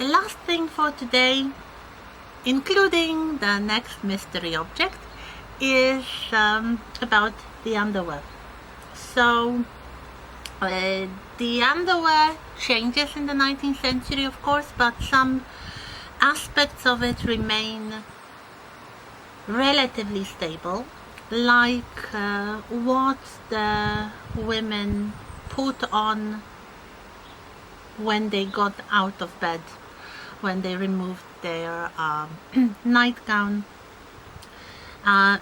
the last thing for today, including the next mystery object, is about the underwear. So the underwear changes in the 19th century, of course, but some aspects of it remain relatively stable, like what the women put on when they got out of bed, when they removed their nightgown,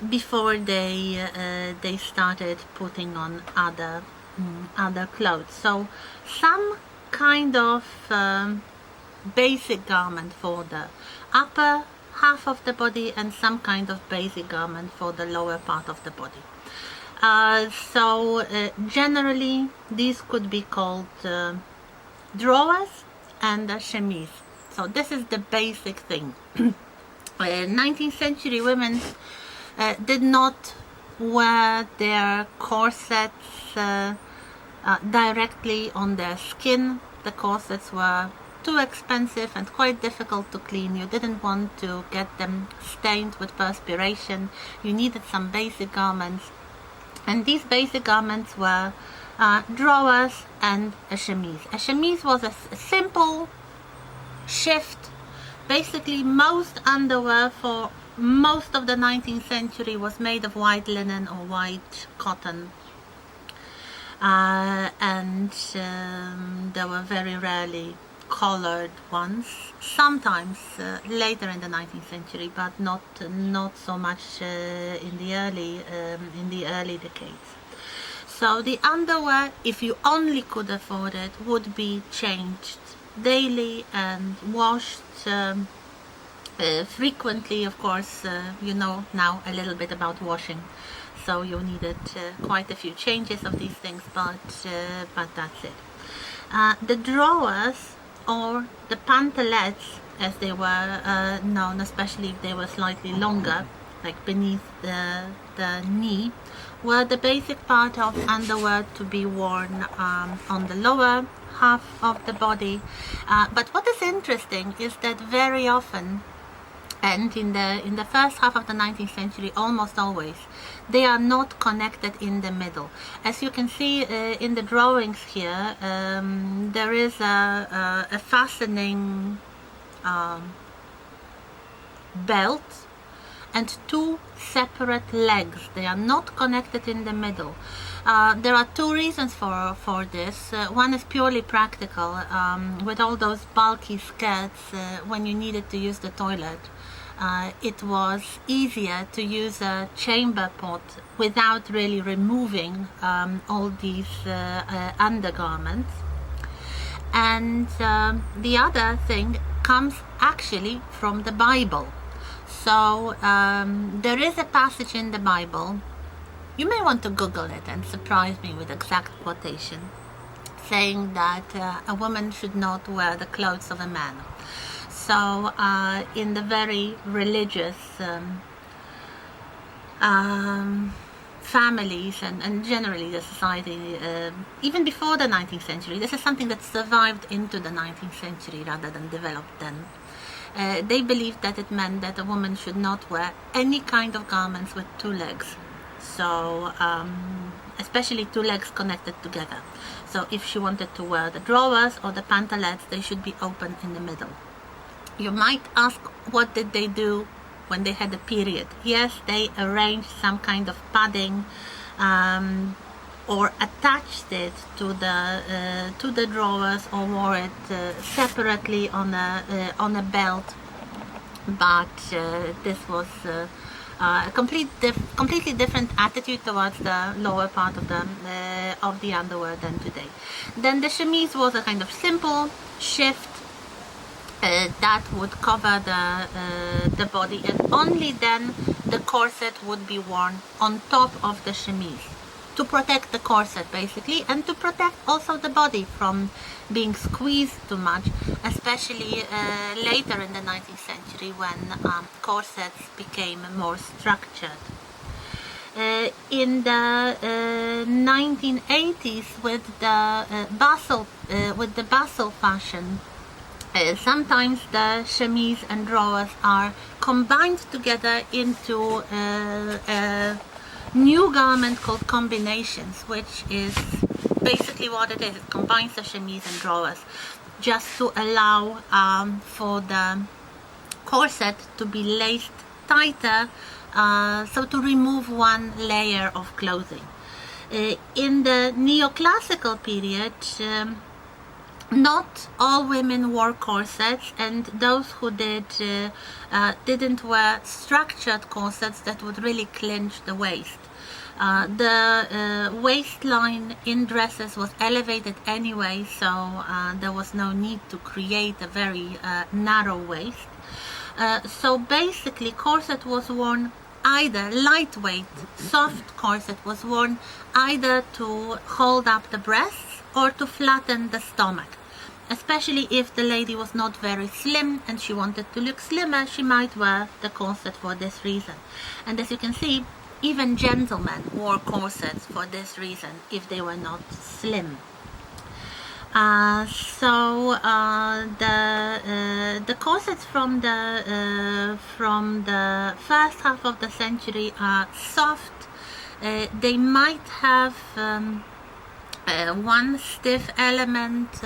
before they started putting on other clothes. So some kind of basic garment for the upper half of the body and some kind of basic garment for the lower part of the body. So generally these could be called drawers and a chemise. So this is the basic thing. 19th century women did not wear their corsets directly on their skin. The corsets were too expensive and quite difficult to clean. You didn't want to get them stained with perspiration. You needed some basic garments, and these basic garments were drawers and a chemise. A chemise was a simple shift. Basically, most underwear for most of the 19th century was made of white linen or white cotton, and there were very rarely colored ones, sometimes later in the 19th century, but not so much in the early decades. So the underwear, if you only could afford it, would be changed daily and washed frequently. Of course, you know now a little bit about washing, so you needed quite a few changes of these things, but that's it. The drawers, or the pantalettes as they were known, especially if they were slightly longer, like beneath the knee, were the basic part of underwear to be worn on the lower half of the body. But what is interesting is that very often, and in the first half of the 19th century almost always, they are not connected in the middle. As you can see in the drawings here, there is a fastening belt and two separate legs. They are not connected in the middle. There are two reasons for this. One is purely practical. With all those bulky skirts, when you needed to use the toilet, it was easier to use a chamber pot without really removing all these undergarments. And the other thing comes actually from the Bible. So there is a passage in the Bible, you may want to Google it and surprise me with exact quotation, saying that a woman should not wear the clothes of a man. So in the very religious families and generally the society, even before the 19th century, this is something that survived into the 19th century rather than developed then. They believed that it meant that a woman should not wear any kind of garments with two legs. So especially two legs connected together. So if she wanted to wear the drawers or the pantalettes, they should be open in the middle. You might ask, what did they do when they had a period? Yes, they arranged some kind of padding or attached it to the drawers, or wore it separately on a belt. But this was a completely different attitude towards the lower part of the underwear than today. Then the chemise was a kind of simple shift that would cover the body, and only then the corset would be worn on top of the chemise to protect the corset basically, and to protect also the body from being squeezed too much, especially later in the 19th century when corsets became more structured. In the 1980s, with the bustle fashion, Sometimes the chemise and drawers are combined together into a new garment called combinations, which is basically what it is. It combines the chemise and drawers just to allow for the corset to be laced tighter, so to remove one layer of clothing. In the neoclassical period, not all women wore corsets, and those who did didn't wear structured corsets that would really clinch the waist. The waistline in dresses was elevated anyway, so there was no need to create a very narrow waist. So basically, corset was worn either lightweight, soft corset was worn either to hold up the breasts or to flatten the stomach. Especially if the lady was not very slim and she wanted to look slimmer, she might wear the corset for this reason. And as you can see, even gentlemen wore corsets for this reason if they were not slim. The corsets from the first half of the century are soft. They might have one stiff element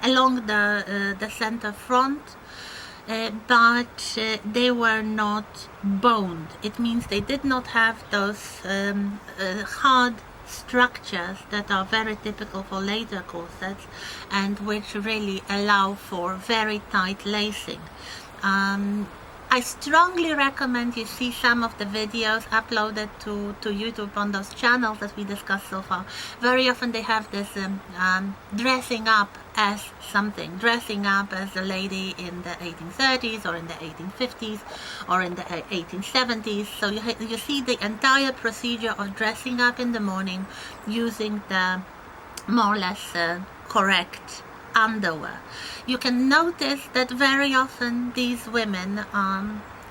along the center front, but they were not boned. It means they did not have those hard structures that are very typical for later corsets and which really allow for very tight lacing. I strongly recommend you see some of the videos uploaded to YouTube on those channels that we discussed so far. Very often they have this dressing up as something, dressing up as a lady in the 1830s or in the 1850s or in the 1870s. So you see the entire procedure of dressing up in the morning using the more or less correct underwear. You can notice that very often these women,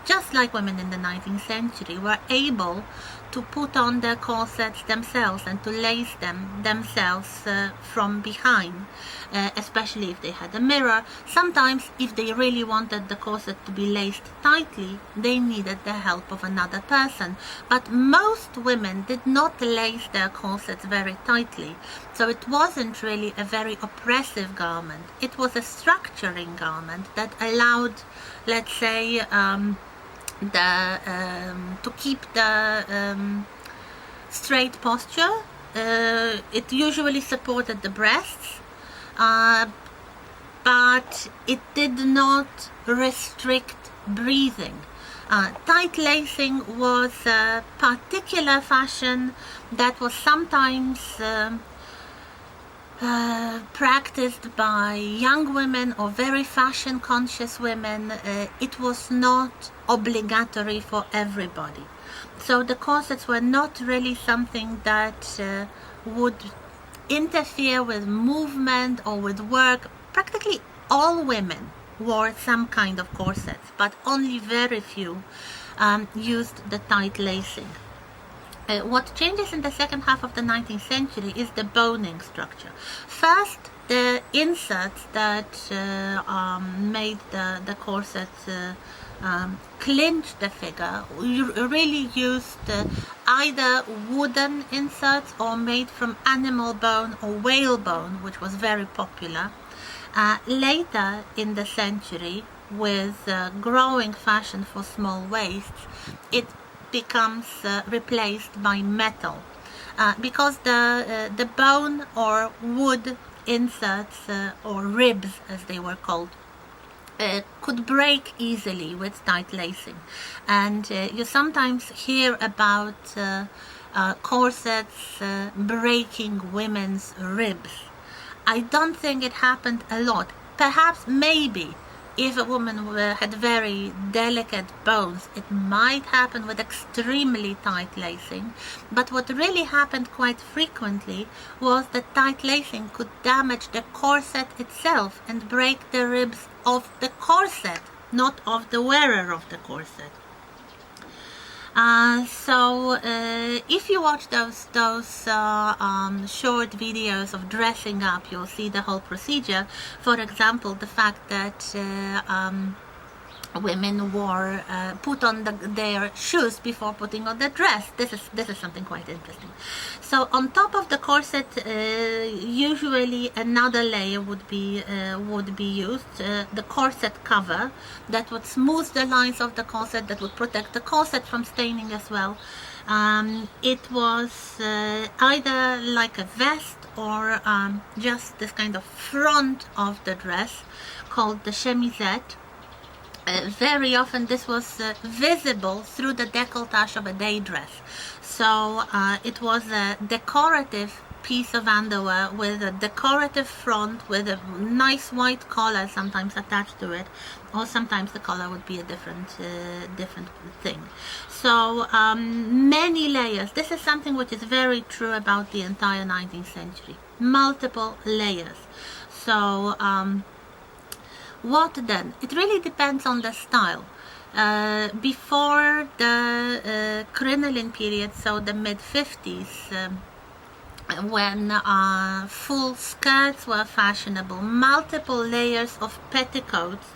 just like women in the 19th century, were able to put on their corsets themselves and to lace them themselves from behind, especially if they had a mirror. Sometimes, if they really wanted the corset to be laced tightly, they needed the help of another person. But most women did not lace their corsets very tightly, so it wasn't really a very oppressive garment. It was a structuring garment that allowed, let's say, to keep the straight posture. It usually supported the breasts, but it did not restrict breathing. Tight lacing was a particular fashion that was sometimes practiced by young women or very fashion conscious women. It was not obligatory for everybody. So the corsets were not really something that would interfere with movement or with work. Practically all women wore some kind of corsets, but only very few used the tight lacing. What changes in the second half of the 19th century is the boning structure. First, the inserts that made the corsets clinch the figure really used either wooden inserts or made from animal bone or whalebone, which was very popular. Later in the century, with growing fashion for small waists, it becomes replaced by metal, because the bone or wood inserts or ribs, as they were called, could break easily with tight lacing, and you sometimes hear about corsets breaking women's ribs. I don't think it happened a lot. Perhaps, maybe, if a woman had very delicate bones, it might happen with extremely tight lacing. But what really happened quite frequently was that tight lacing could damage the corset itself and break the ribs of the corset, not of the wearer of the corset. If you watch those short videos of dressing up, you'll see the whole procedure. For example, the fact that women put on their shoes before putting on the dress. This is something quite interesting. So on top of the corset, usually another layer would be used, the corset cover that would smooth the lines of the corset, that would protect the corset from staining as well. It was either like a vest or just this kind of front of the dress called the chemisette. Very often this was visible through the décolletage of a day dress. So it was a decorative piece of underwear with a decorative front with a nice white collar sometimes attached to it, or sometimes the collar would be a different thing. So many layers. This is something which is very true about the entire 19th century. Multiple layers. So what then? It really depends on the style. Before the crinoline period, so the mid-50s, when full skirts were fashionable, multiple layers of petticoats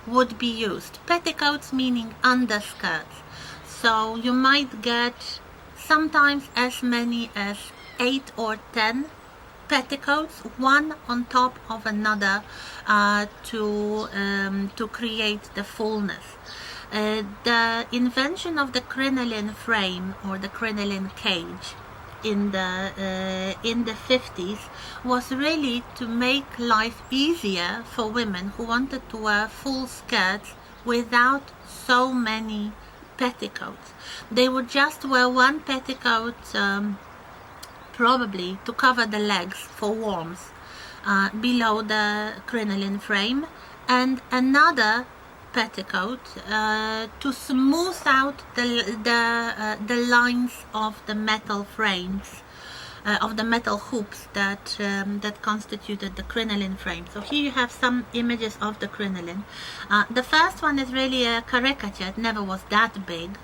would be used. Petticoats meaning underskirts. So you might get sometimes as many as 8 or 10 petticoats, one on top of another, to create the fullness. The invention of the crinoline frame or the crinoline cage in the 50s was really to make life easier for women who wanted to wear full skirts without so many petticoats. They would just wear one petticoat, probably to cover the legs for warmth, below the crinoline frame, and another petticoat to smooth out the lines of the metal frames, of the metal hoops that constituted the crinoline frame. So here you have some images of the crinoline. The first one is really a caricature. It never was that big.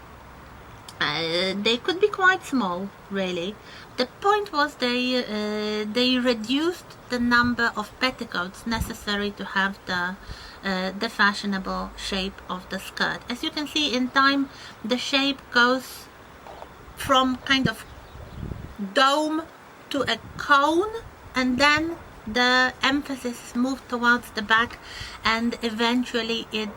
They could be quite small, really. The point was they reduced the number of petticoats necessary to have the fashionable shape of the skirt. As you can see, in time the shape goes from kind of dome to a cone, and then the emphasis is moved towards the back, and eventually it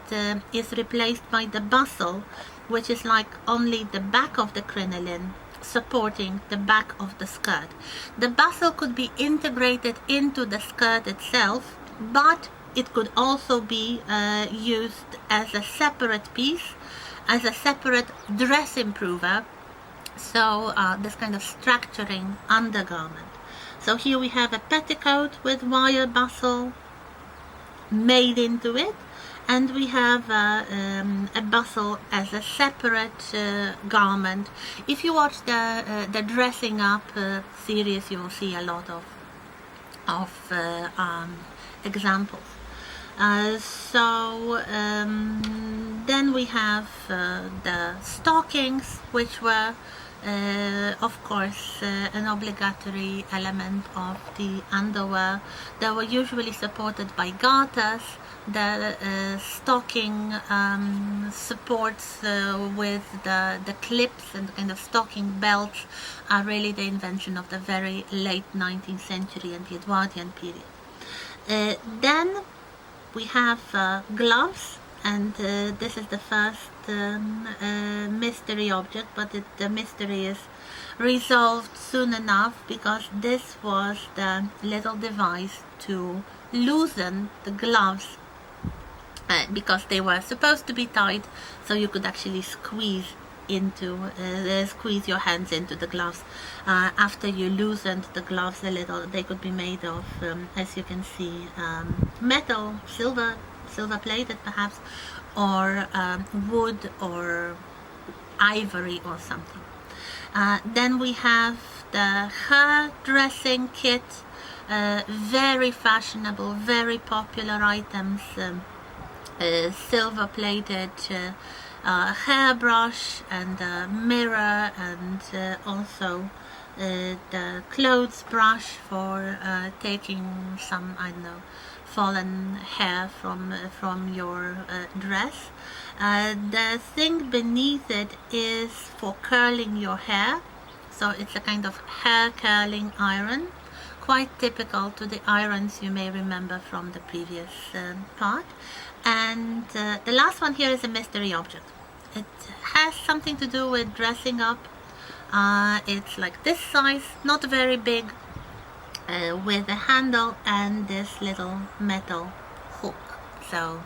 is replaced by the bustle, which is like only the back of the crinoline supporting the back of the skirt. The bustle could be integrated into the skirt itself, but it could also be used as a separate piece, as a separate dress improver. So this kind of structuring undergarment. So here we have a petticoat with wire bustle made into it, and we have a bustle as a separate garment. If you watch the dressing up series, you will see a lot of examples. Then we have the stockings, which were of course an obligatory element of the underwear. They were usually supported by garters. The stocking supports with the clips and the kind of stocking belts are really the invention of the very late 19th century and the Edwardian period. Then we have gloves, and this is the first mystery object, but the mystery is resolved soon enough, because this was the little device to loosen the gloves, because they were supposed to be tight, so you could actually squeeze your hands into the gloves. After you loosened the gloves a little, they could be made of, as you can see, metal, silver plated perhaps, or wood or ivory or something. Then we have the hair dressing kit, very fashionable, very popular items, silver plated hairbrush and a mirror, and also the clothes brush for taking some, I don't know, fallen hair from your dress. The thing beneath it is for curling your hair, so it's a kind of hair curling iron, quite typical to the irons you may remember from the previous part. And the last one here is a mystery object. It has something to do with dressing up. It's like this size, not very big, with a handle and this little metal hook. So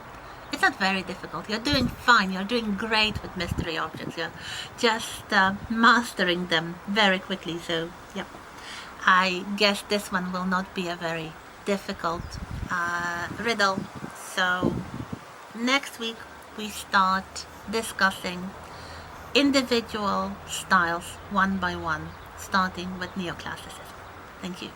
it's not very difficult. You're doing fine. You're doing great with mystery objects. You're just mastering them very quickly. So yeah, I guess this one will not be a very difficult riddle. So next week we start discussing individual styles one by one, starting with neoclassicism. Thank you.